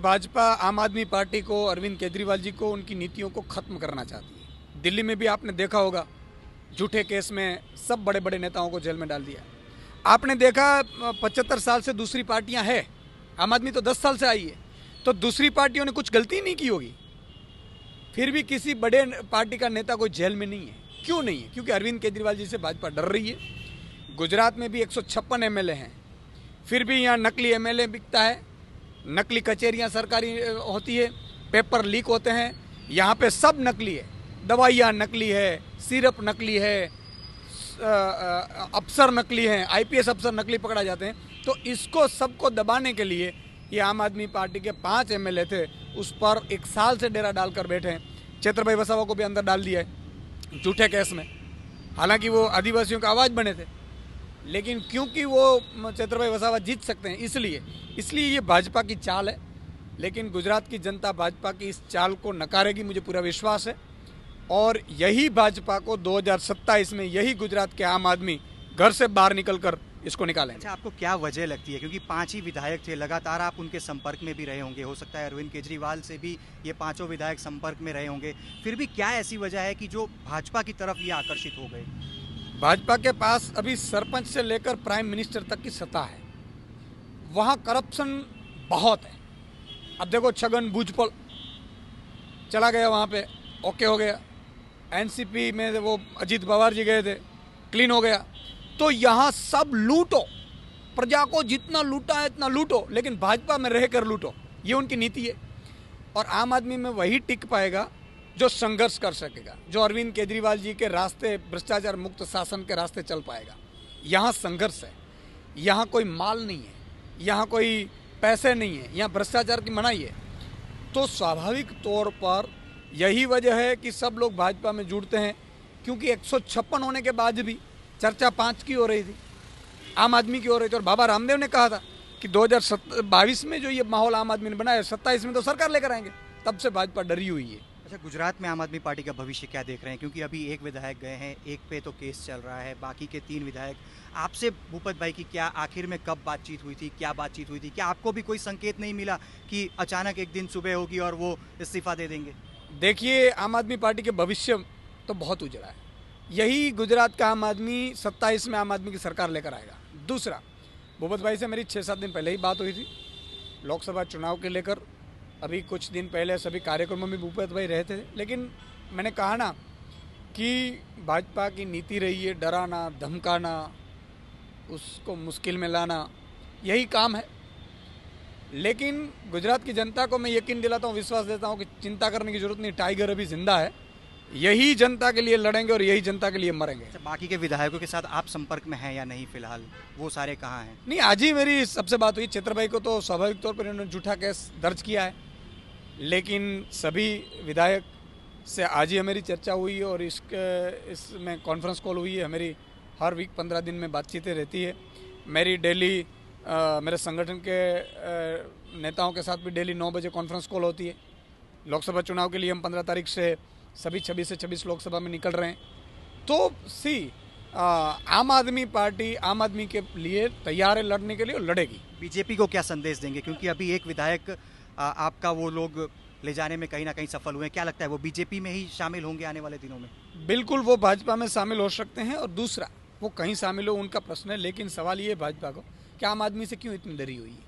भाजपा आम आदमी पार्टी को, अरविंद केजरीवाल जी को, उनकी नीतियों को खत्म करना चाहती है। दिल्ली में भी आपने देखा होगा, झूठे केस में सब बड़े बड़े नेताओं को जेल में डाल दिया। आपने देखा 75 साल से दूसरी पार्टियां हैं, आम आदमी तो 10 साल से आई है, तो दूसरी पार्टियों ने कुछ गलती नहीं की होगी, फिर भी किसी बड़े पार्टी का नेता कोई जेल में नहीं है। क्यों नहीं है? क्योंकि अरविंद केजरीवाल जी से भाजपा डर रही है। गुजरात में भी 156 एमएलए हैं, फिर भी यहाँ नकली एमएलए बिकता है, नकली कचहरियाँ सरकारी होती है, पेपर लीक होते हैं। यहाँ पे सब नकली है, दवाइयाँ नकली है, सिरप नकली है, अफसर नकली हैं, आईपीएस अफसर नकली पकड़ा जाते हैं। तो इसको सबको दबाने के लिए ये आम आदमी पार्टी के 5 एमएलए थे, उस पर 1 साल से डेरा डालकर बैठे हैं। छत्रभाई वसावा को भी अंदर डाल दिया है झूठे केस में, हालांकि वो आदिवासियों का आवाज़ बने थे, लेकिन क्योंकि वो छत्रभाई वसावा जीत सकते हैं इसलिए ये भाजपा की चाल है। लेकिन गुजरात की जनता भाजपा की इस चाल को नकारेगी, मुझे पूरा विश्वास है। और यही भाजपा को 2027 में यही गुजरात के आम आदमी घर से बाहर निकलकर इसको निकालेंगे। अच्छा, आपको क्या वजह लगती है, क्योंकि 5 ही विधायक थे, लगातार आप उनके संपर्क में भी रहे होंगे, हो सकता है अरविंद केजरीवाल से भी ये 5 विधायक संपर्क में रहे होंगे, फिर भी क्या ऐसी वजह है कि जो भाजपा की तरफ ये आकर्षित हो गए? भाजपा के पास अभी सरपंच से लेकर प्राइम मिनिस्टर तक की सत्ता है, वहाँ करप्शन बहुत है। अब देखो, छगन भुजबल चला गया, वहाँ पे ओके हो गया। एनसीपी में वो अजीत पवार जी गए थे, क्लीन हो गया। तो यहाँ सब लूटो, प्रजा को जितना लूटा है इतना लूटो, लेकिन भाजपा में रहकर लूटो, ये उनकी नीति है। और आम आदमी में वही टिक पाएगा जो संघर्ष कर सकेगा, जो अरविंद केजरीवाल जी के रास्ते, भ्रष्टाचार मुक्त शासन के रास्ते चल पाएगा। यहाँ संघर्ष है, यहाँ कोई माल नहीं है, यहाँ कोई पैसे नहीं है, यहाँ भ्रष्टाचार की मनाही है। तो स्वाभाविक तौर पर यही वजह है कि सब लोग भाजपा में जुड़ते हैं, क्योंकि 156 होने के बाद भी चर्चा 5 की हो रही थी, आम आदमी की हो रही थी। और बाबा रामदेव ने कहा था कि 2022 में जो ये माहौल आम आदमी ने बनाया, 27 में तो सरकार लेकर आएंगे, तब से भाजपा डरी हुई है। अच्छा, गुजरात में आम आदमी पार्टी का भविष्य क्या देख रहे हैं, क्योंकि अभी 1 विधायक गए हैं, 1 पे तो केस चल रहा है, बाकी के 3 विधायक। आपसे भूपत भाई की क्या आखिर में कब बातचीत हुई थी, क्या बातचीत हुई थी? क्या आपको भी कोई संकेत नहीं मिला कि अचानक एक दिन सुबह होगी और वो इस्तीफा दे देंगे? देखिए, आम आदमी पार्टी के भविष्य तो बहुत उजड़ा है। यही गुजरात का आम आदमी 27 में आम आदमी की सरकार लेकर आएगा। दूसरा, भूपत भाई से मेरी 6-7 दिन पहले ही बात हुई थी लोकसभा चुनाव के लेकर। अभी कुछ दिन पहले सभी कार्यक्रमों में भूपत भाई रहे थे, लेकिन मैंने कहा ना कि भाजपा की नीति रही है डराना, धमकाना, उसको मुश्किल में लाना, यही काम है। लेकिन गुजरात की जनता को मैं यकीन दिलाता हूँ, विश्वास देता हूँ कि चिंता करने की जरूरत नहीं, टाइगर अभी जिंदा है। यही जनता के लिए लड़ेंगे और यही जनता के लिए मरेंगे। अच्छा, बाकी के विधायकों के साथ आप संपर्क में हैं या नहीं फिलहाल? वो सारे कहाँ हैं? नहीं, आज ही मेरी सबसे बात हुई। छत्रभाई को तो स्वाभाविक तौर पर इन्होंने झूठा केस दर्ज किया है, लेकिन सभी विधायक से आज ही हमारी चर्चा हुई और इसमें कॉन्फ्रेंस कॉल हुई है। हमारी हर वीक 15 दिन में बातचीतें रहती है। मेरी डेली मेरे संगठन के नेताओं के साथ भी डेली 9 बजे कॉन्फ्रेंस कॉल होती है। लोकसभा चुनाव के लिए हम 15 तारीख से सभी 26 से 26 लोकसभा में निकल रहे हैं। तो आम आदमी पार्टी आम आदमी के लिए तैयार है लड़ने के लिए और लड़ेगी। बीजेपी को क्या संदेश देंगे, क्योंकि अभी 1 विधायक आपका वो लोग ले जाने में कहीं ना कहीं सफल हुए हैं, क्या लगता है वो बीजेपी में ही शामिल होंगे आने वाले दिनों में? बिल्कुल, वो भाजपा में शामिल हो सकते हैं। और दूसरा, वो कहीं शामिल हो उनका प्रश्न है, लेकिन सवाल ये है भाजपा को कि आम आदमी से क्यों इतनी डरी हुई है?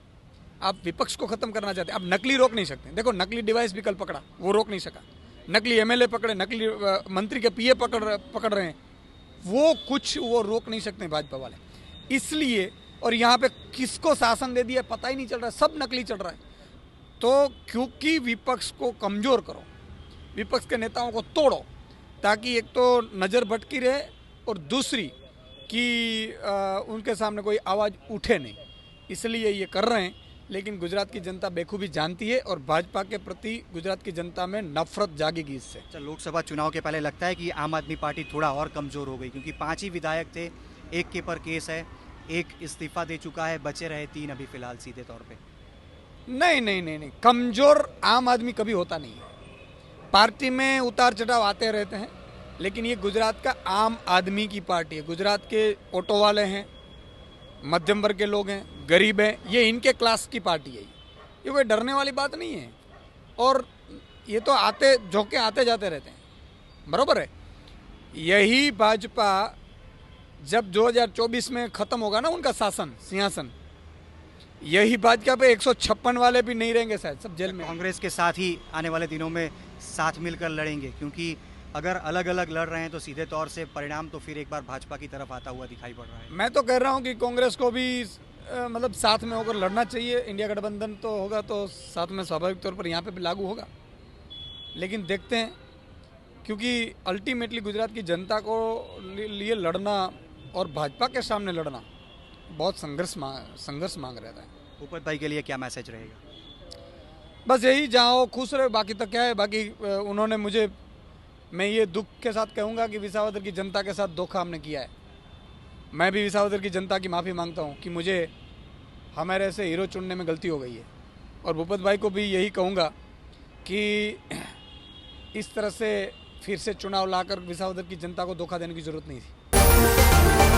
आप विपक्ष को खत्म करना चाहते हैं, आप नकली रोक नहीं सकते। देखो, नकली डिवाइस भी कल पकड़ा, वो रोक नहीं सका। नकली एमएलए पकड़े, नकली मंत्री के पीए पकड़ रहे हैं, वो रोक नहीं सकते भाजपा वाले। इसलिए, और यहाँ पे किसको शासन दे दिया पता ही नहीं चल रहा, सब नकली चल रहा है। तो क्योंकि विपक्ष को कमजोर करो, विपक्ष के नेताओं को तोड़ो, ताकि एक तो नज़र भटकी रहे और दूसरी कि उनके सामने कोई आवाज़ उठे नहीं, इसलिए ये कर रहे हैं। लेकिन गुजरात की जनता बेखूबी जानती है और भाजपा के प्रति गुजरात की जनता में नफरत जागेगी इससे। अच्छा, लोकसभा चुनाव के पहले लगता है कि आम आदमी पार्टी थोड़ा और कमज़ोर हो गई, क्योंकि 5 ही विधायक थे, 1 के पर केस है, 1 इस्तीफा दे चुका है, बचे रहे 3 अभी फिलहाल सीधे तौर पे। नहीं, कमजोर आम आदमी कभी होता नहीं है। पार्टी में उतार चढ़ाव आते रहते हैं, लेकिन ये गुजरात का आम आदमी की पार्टी है। गुजरात के ऑटो वाले हैं, मध्यम वर्ग के लोग हैं, गरीब हैं, ये इनके क्लास की पार्टी है। ये कोई डरने वाली बात नहीं है। और ये तो आते झोंके आते जाते रहते हैं, बरोबर है। यही भाजपा जब 2024 में ख़त्म होगा ना उनका शासन सिंहासन, यही भाजपा पे 156 वाले भी नहीं रहेंगे शायद, सब जेल में। कांग्रेस के साथ ही आने वाले दिनों में साथ मिलकर लड़ेंगे, क्योंकि अगर अलग अलग लड़ रहे हैं तो सीधे तौर से परिणाम तो फिर एक बार भाजपा की तरफ आता हुआ दिखाई पड़ रहा है। मैं तो कह रहा हूँ कि कांग्रेस को भी मतलब साथ में होकर लड़ना चाहिए। इंडिया गठबंधन तो होगा तो साथ में स्वाभाविक तौर पर यहाँ पे भी लागू होगा, लेकिन देखते हैं, क्योंकि अल्टीमेटली गुजरात की जनता को लिए लड़ना और भाजपा के सामने लड़ना बहुत संघर्ष मांग रहता है। भूपत भाई के लिए क्या मैसेज रहेगा? बस यही, जहाँ हो खुश रहे, बाकी तो क्या है। बाकी उन्होंने मुझे, मैं ये दुख के साथ कहूँगा कि विसावदर की जनता के साथ धोखा हमने किया है। मैं भी विसावदर की जनता की माफ़ी मांगता हूँ कि मुझे हमारे ऐसे हीरो चुनने में गलती हो गई है। और भूपत भाई को भी यही कहूँगा कि इस तरह से फिर से चुनाव लाकर विसावदर की जनता को धोखा देने की ज़रूरत नहीं थी।